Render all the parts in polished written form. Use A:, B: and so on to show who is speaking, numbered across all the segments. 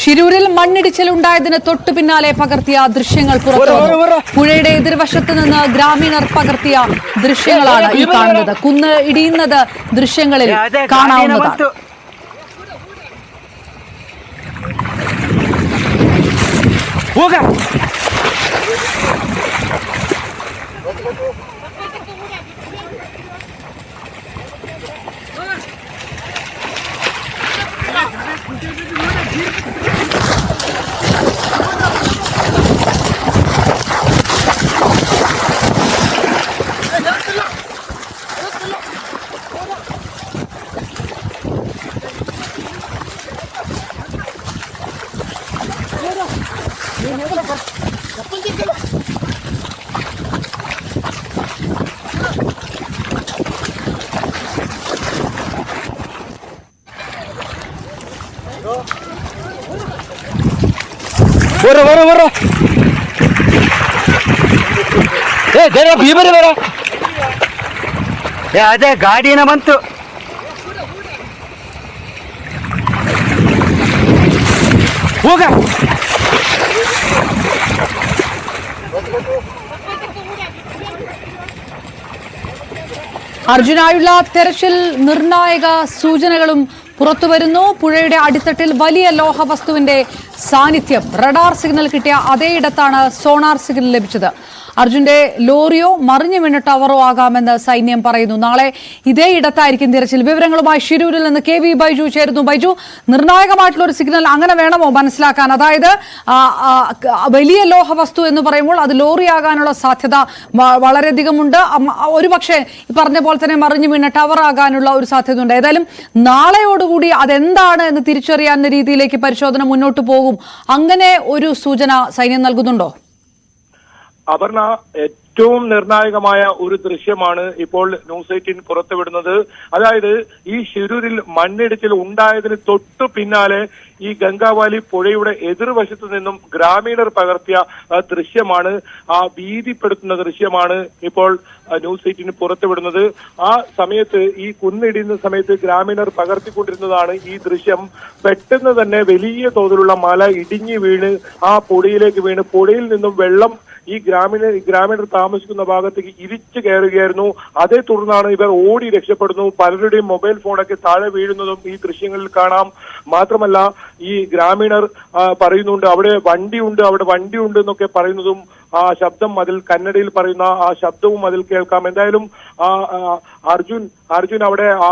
A: ഷിരൂരിൽ മണ്ണിടിച്ചിലുണ്ടായതിന് തൊട്ടു പിന്നാലെ പകർത്തിയ ദൃശ്യങ്ങൾ പുറത്തുവന്നു. പുഴയുടെ എതിർവശത്ത് നിന്ന് ഗ്രാമീണർ പകർത്തിയ ദൃശ്യങ്ങളാണ് ഈ കാണുന്നത്. കുന്ന് ഇടിയുന്നത് ദൃശ്യങ്ങളിൽ കാണാവുന്നതാണ്.
B: ಅದೇ ಗಾಡಿನ ಬಂತು. ಹೋಗ
A: അർജുനായുള്ള തെരച്ചിൽ നിർണായക സൂചനകളും പുറത്തുവരുന്നു. പുഴയുടെ അടിത്തട്ടിൽ വലിയ ലോഹവസ്തുവിന്റെ സാന്നിധ്യം. റഡാർ സിഗ്നൽ കിട്ടിയ അതേയിടത്താണ് സോണാർ സിഗ്നൽ ലഭിച്ചത്. അർജുന്റെ ലോറിയോ മറിഞ്ഞു വീണ ടവറോ ആകാമെന്ന് സൈന്യം പറയുന്നു. നാളെ ഇതേ ഇടത്തായിരിക്കും തിരച്ചിൽ. വിവരങ്ങളുമായി ഷിരൂരിൽ നിന്ന് KV ബൈജു ചേരുന്നു. ബൈജു, നിർണായകമായിട്ടുള്ള ഒരു സിഗ്നൽ അങ്ങനെ വേണമോ മനസ്സിലാക്കാൻ? അതായത് വലിയ ലോഹവസ്തു എന്ന് പറയുമ്പോൾ അത് ലോറിയാകാനുള്ള സാധ്യത വളരെയധികമുണ്ട്. ഒരുപക്ഷെ പറഞ്ഞ പോലെ തന്നെ മറിഞ്ഞു വീണ ടവർ ആകാനുള്ള ഒരു സാധ്യതയുണ്ട്. ഏതായാലും നാളെയോടുകൂടി അതെന്താണ് എന്ന് തിരിച്ചറിയാവുന്ന രീതിയിലേക്ക് പരിശോധന മുന്നോട്ട് പോകും. അങ്ങനെ ഒരു സൂചന സൈന്യം നൽകുന്നുണ്ടോ?
C: അപർണ, ഏറ്റവും നിർണായകമായ ഒരു ദൃശ്യമാണ് ഇപ്പോൾ ന്യൂസ് 18 പുറത്തുവിടുന്നത്. അതായത് ഈ ഷിരൂരിൽ മണ്ണിടിച്ചിൽ ഉണ്ടായതിന് തൊട്ടു പിന്നാലെ ഈ ഗംഗാവാലി പുഴയുടെ എതിർവശത്തു നിന്നും ഗ്രാമീണർ പകർത്തിയ ദൃശ്യമാണ്. ആ ഭീതിപ്പെടുത്തുന്ന ദൃശ്യമാണ് ഇപ്പോൾ ന്യൂസ് 18 പുറത്തുവിടുന്നത്. ആ സമയത്ത് ഈ കുന്നിടിയുന്ന സമയത്ത് ഗ്രാമീണർ പകർത്തിക്കൊണ്ടിരുന്നതാണ് ഈ ദൃശ്യം. പെട്ടെന്ന് തന്നെ വലിയ തോതിലുള്ള മല ഇടിഞ്ഞു വീണ് ആ പുഴയിലേക്ക് വീണ് പുഴയിൽ നിന്നും വെള്ളം ഈ ഗ്രാമീണർ താമസിക്കുന്ന ഭാഗത്തേക്ക് ഇരിച്ചു കയറുകയായിരുന്നു. അതേ തുടർന്നാണ് ഇവർ ഓടി രക്ഷപ്പെടുന്നു. പലരുടെയും മൊബൈൽ ഫോണൊക്കെ താഴെ വീഴുന്നതും ഈ ദൃശ്യങ്ങളിൽ കാണാം. മാത്രമല്ല ഈ ഗ്രാമീണർ പറയുന്നുണ്ട് അവിടെ വണ്ടിയുണ്ട് എന്നൊക്കെ പറയുന്നതും ആ ശബ്ദം അതിൽ കന്നഡയിൽ പറയുന്ന ആ ശബ്ദവും അതിൽ കേൾക്കാം. എന്തായാലും അർജുൻ അവിടെ ആ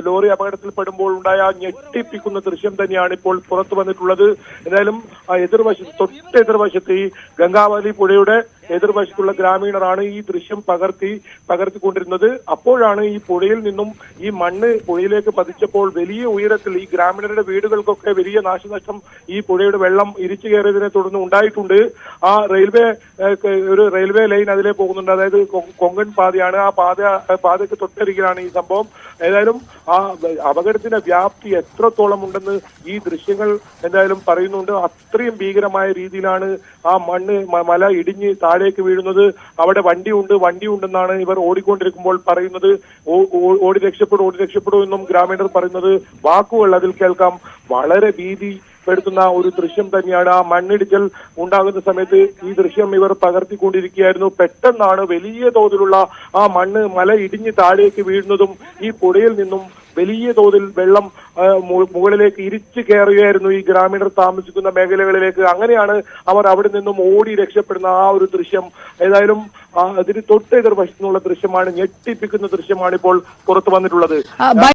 C: ലോറി അപകടത്തിൽപ്പെടുമ്പോൾ ഉണ്ടായ ഞെട്ടിപ്പിക്കുന്ന ദൃശ്യം തന്നെയാണ് ഇപ്പോൾ പുറത്തു വന്നിട്ടുള്ളത്. എന്തായാലും തൊട്ടെതിർവശത്ത് ഈ ഗംഗാവലി പുഴയുടെ എതിർവശത്തുള്ള ഗ്രാമീണരാണ് ഈ ദൃശ്യം പകർത്തിക്കൊണ്ടിരുന്നത്. അപ്പോഴാണ് ഈ പുഴയിൽ നിന്നും ഈ മണ്ണ് പുഴയിലേക്ക് പതിച്ചപ്പോൾ വലിയ ഉയരത്തിൽ ഈ ഗ്രാമീണരുടെ വീടുകൾക്കൊക്കെ വലിയ നാശനഷ്ടം ഈ പുഴയുടെ വെള്ളം ഇരിച്ചു കയറിയതിനെ തുടർന്ന് ഉണ്ടായിട്ടുണ്ട്. ആ ഒരു റെയിൽവേ ലൈൻ അതിലേ പോകുന്നുണ്ട്. അതായത് കൊങ്കൺ പാതയാണ്. ആ പാതയ്ക്ക് തൊട്ടരികിലാണ് ഈ സംഭവം. ഏതായാലും ആ അപകടത്തിന്റെ വ്യാപ്തി എത്രത്തോളം ഉണ്ടെന്ന് ഈ ദൃശ്യങ്ങൾ എന്തായാലും പറയുന്നുണ്ട്. അത്രയും ഭീകരമായ രീതിയിലാണ് ആ മല ഇടിഞ്ഞ് താഴേക്ക് വീഴുന്നത്. അവിടെ വണ്ടിയുണ്ടെന്നാണ് ഇവർ ഓടിക്കൊണ്ടിരിക്കുമ്പോൾ പറയുന്നത്. ഓടി രക്ഷപ്പെടൂ എന്നും ഗ്രാമീണർ പറയുന്നത് വാക്കുകൾ അതിൽ കേൾക്കാം. വളരെ ഭീതിപ്പെടുത്തുന്ന ഒരു ദൃശ്യം തന്നെയാണ്. ആ മണ്ണിടിച്ചൽ ഉണ്ടാകുന്ന സമയത്ത് ഈ ദൃശ്യം ഇവർ പകർത്തിക്കൊണ്ടിരിക്കുകയായിരുന്നു. പെട്ടെന്നാണ് വലിയ തോതിലുള്ള ആ മല ഇടിഞ്ഞ് താഴേക്ക് വീഴുന്നതും ഈ പുഴയിൽ നിന്നും വലിയ തോതിൽ വെള്ളം മുകളിലേക്ക് ഇരിച്ചു കയറുകയായിരുന്നു ഈ ഗ്രാമീണർ താമസിക്കുന്ന മേഖലകളിലേക്ക്. അങ്ങനെയാണ് അവർ അവിടെ നിന്നും ഓടി രക്ഷപ്പെടുന്ന ആ ഒരു ദൃശ്യം. ഏതായാലും അതിന് തൊട്ട് എതിർവശത്തുനിന്നുള്ള ദൃശ്യമാണ്, ഞെട്ടിപ്പിക്കുന്ന ദൃശ്യമാണ് ഇപ്പോൾ പുറത്തു വന്നിട്ടുള്ളത്.